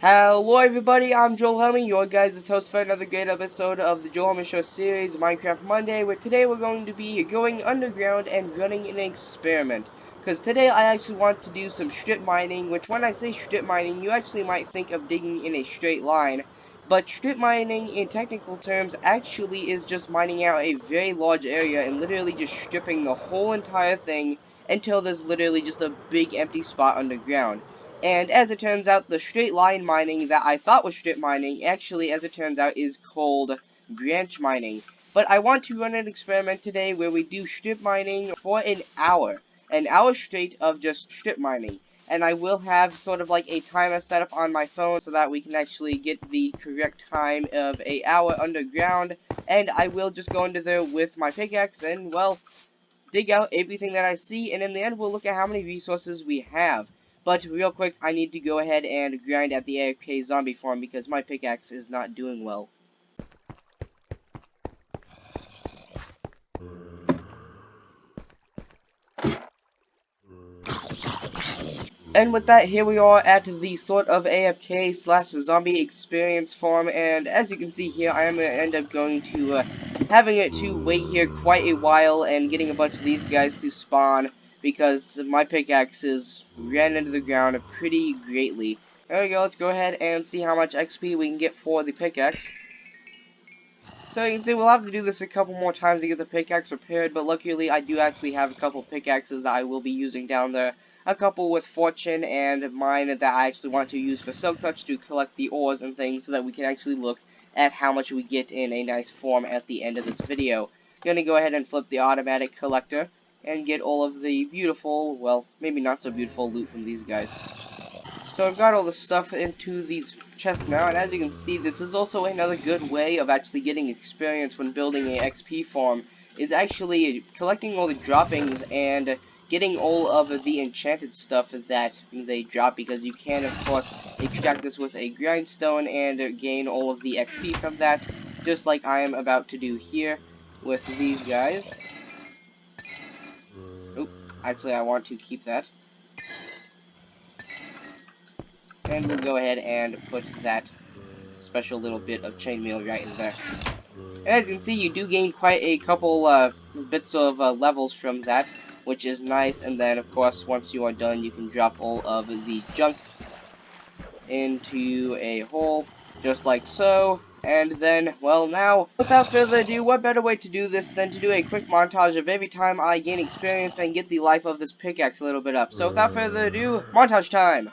Hello everybody, I'm Joel Helmy, your guys' host for another great episode of the Joel Helmy Show series, Minecraft Monday, where today we're going to be going underground and running an experiment. Because today I actually want to do some strip mining, which when I say strip mining, you actually might think of digging in a straight line. But strip mining, in technical terms, actually is just mining out a very large area and literally just stripping the whole entire thing until there's literally just a big empty spot underground. And as it turns out, the straight line mining that I thought was strip mining, actually, as it turns out, is called branch mining. But I want to run an experiment today where we do strip mining for an hour straight of just strip mining. And I will have sort of like a timer set up on my phone so that we can actually get the correct time of an hour underground. And I will just go under there with my pickaxe and, well, dig out everything that I see, and in the end we'll look at how many resources we have. But real quick, I need to go ahead and grind at the AFK zombie farm because my pickaxe is not doing well. And with that, here we are at the sort of AFK slash zombie experience farm, and as you can see here, I am going to end up going to having it to wait here quite a while and getting a bunch of these guys to spawn because my pickaxes ran into the ground pretty greatly. There we go, let's go ahead and see how much XP we can get for the pickaxe. So you can see we'll have to do this a couple more times to get the pickaxe repaired, but luckily I do actually have a couple pickaxes that I will be using down there. A couple with fortune and mine that I actually want to use for silk touch to collect the ores and things so that we can actually look at how much we get in a nice form at the end of this video. I'm going to go ahead and flip the automatic collector and get all of the beautiful, well, maybe not so beautiful loot from these guys. So I've got all the stuff into these chests now, and as you can see, this is also another good way of actually getting experience when building a XP farm, is actually collecting all the droppings and getting all of the enchanted stuff that they drop, because you can, of course, extract this with a grindstone and gain all of the XP from that, just like I am about to do here with these guys. Oop, actually I want to keep that. And we'll go ahead and put that special little bit of chainmail right in there. As you can see, you do gain quite a couple bits of levels from that, which is nice. And then, of course, once you are done, you can drop all of the junk into a hole, just like so. And then, well, now, without further ado, what better way to do this than to do a quick montage of every time I gain experience and get the life of this pickaxe a little bit up. So without further ado, montage time!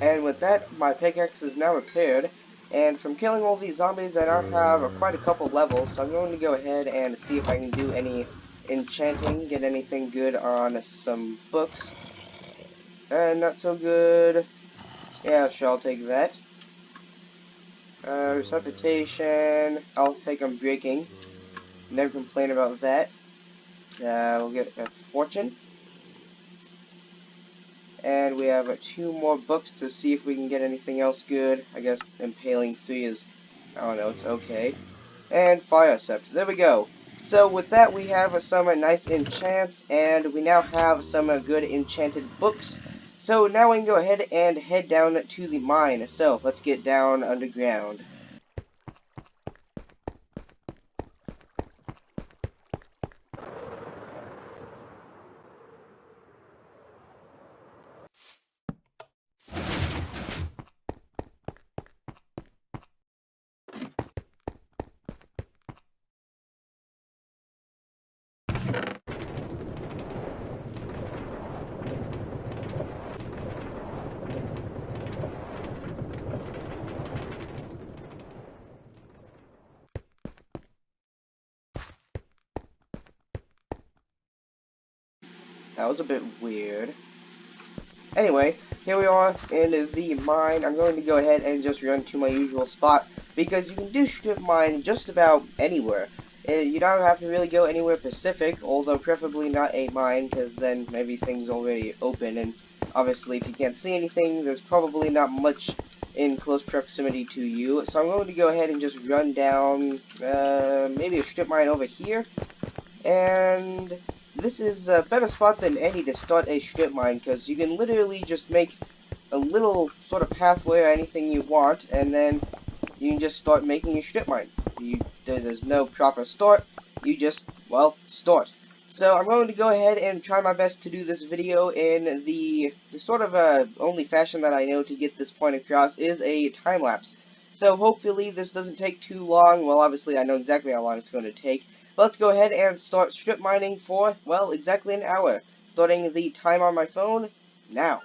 And with that, my pickaxe is now repaired. And from killing all these zombies, I now have quite a couple levels. So I'm going to go ahead and see if I can do any enchanting, get anything good on some books. And not so good. Yeah, sure, I'll take that. Resuscitation, I'll take Unbreaking. Never complain about that. We'll get a Fortune. And we have two more books to see if we can get anything else good. I guess Impaling 3 is, I don't know, it's okay. And Fire Scepter. There we go. So with that, we have some nice enchants, and we now have some good enchanted books. So now we can go ahead and head down to the mine. So let's get down underground. That was a bit weird. Anyway, here we are in the mine. I'm going to go ahead and just run to my usual spot, because you can do strip mine just about anywhere. You don't have to really go anywhere specific, although preferably not a mine, because then maybe things already open, and obviously if you can't see anything, there's probably not much in close proximity to you. So I'm going to go ahead and just run down, maybe a strip mine over here, and this is a better spot than any to start a strip mine, because you can literally just make a little sort of pathway or anything you want, and then you can just start making your strip mine. There's no proper start, you just, well, start. So I'm going to go ahead and try my best to do this video in the sort of only fashion that I know to get this point across is a time lapse. So hopefully this doesn't take too long. Well, obviously I know exactly how long it's going to take. But let's go ahead and start strip mining for, well, exactly an hour. Starting the time on my phone now.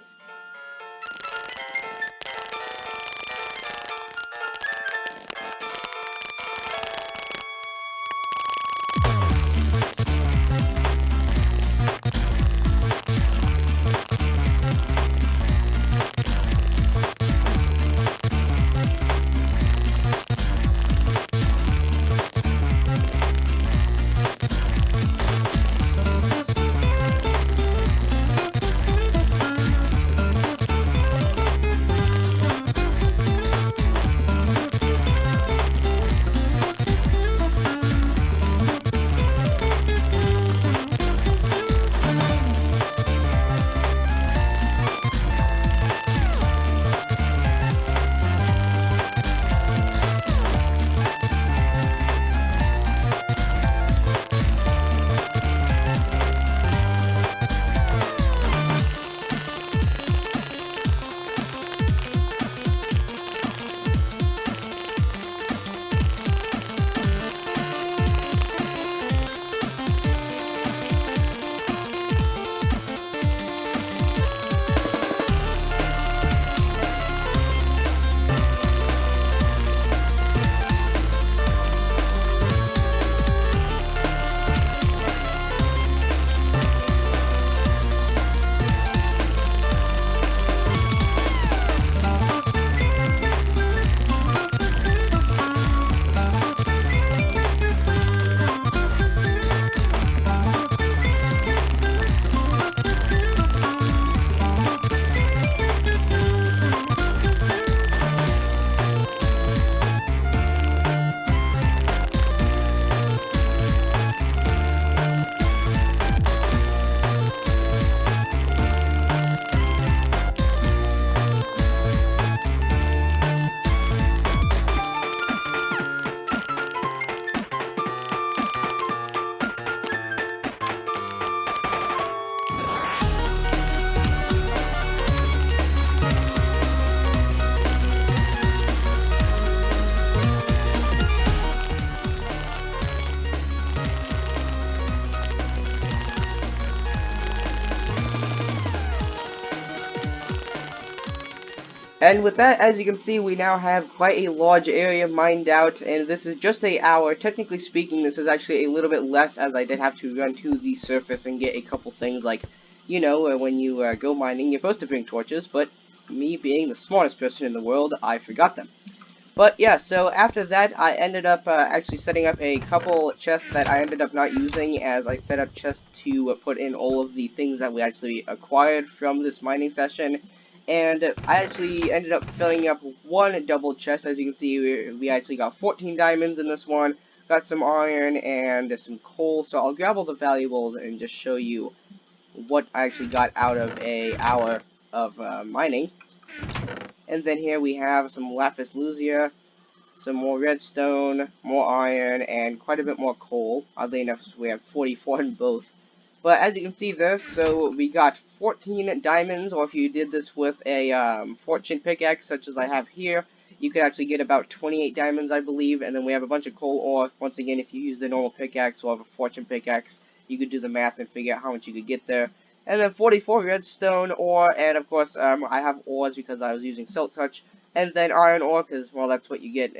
And with that, as you can see, we now have quite a large area mined out, and this is just an hour. Technically speaking, this is actually a little bit less, as I did have to run to the surface and get a couple things like, you know, when you go mining, you're supposed to bring torches, but me being the smartest person in the world, I forgot them. But yeah, so after that, I ended up actually setting up a couple chests that I ended up not using, as I set up chests to put in all of the things that we actually acquired from this mining session. And I actually ended up filling up one double chest. As you can see, we actually got 14 diamonds in this one, got some iron and some coal. So I'll grab all the valuables and just show you what I actually got out of an hour of mining. And then here we have some lapis lazuli, some more redstone, more iron, and quite a bit more coal. Oddly enough, we have 44 in both. But as you can see this, so we got 14 diamonds, or if you did this with a fortune pickaxe, such as I have here, you could actually get about 28 diamonds, I believe, and then we have a bunch of coal ore. Once again, if you use the normal pickaxe or a fortune pickaxe, you could do the math and figure out how much you could get there. And then 44 redstone ore, and of course, I have ores because I was using Silk Touch, and then iron ore, because, well, that's what you get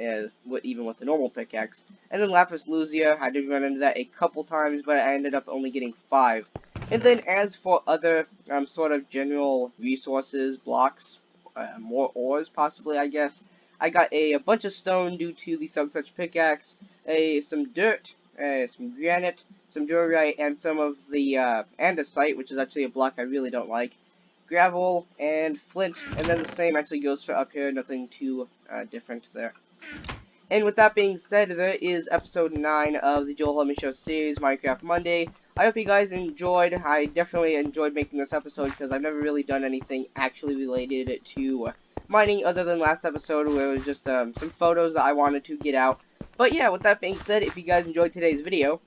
even with the normal pickaxe. And then lapis lazuli, I did run into that a couple times, but I ended up only getting 5. And then as for other sort of general resources, blocks, more ores possibly, I guess, I got a bunch of stone due to the Silk Touch pickaxe, some dirt, some granite, some diorite, and some of the andesite, which is actually a block I really don't like, gravel, and flint, and then the same actually goes for up here, nothing too different there. And with that being said, there is episode 9 of the Joel Helmy Show series, Minecraft Monday. I hope you guys enjoyed. I definitely enjoyed making this episode because I've never really done anything actually related to mining other than last episode where it was just some photos that I wanted to get out. But yeah, with that being said, if you guys enjoyed today's video,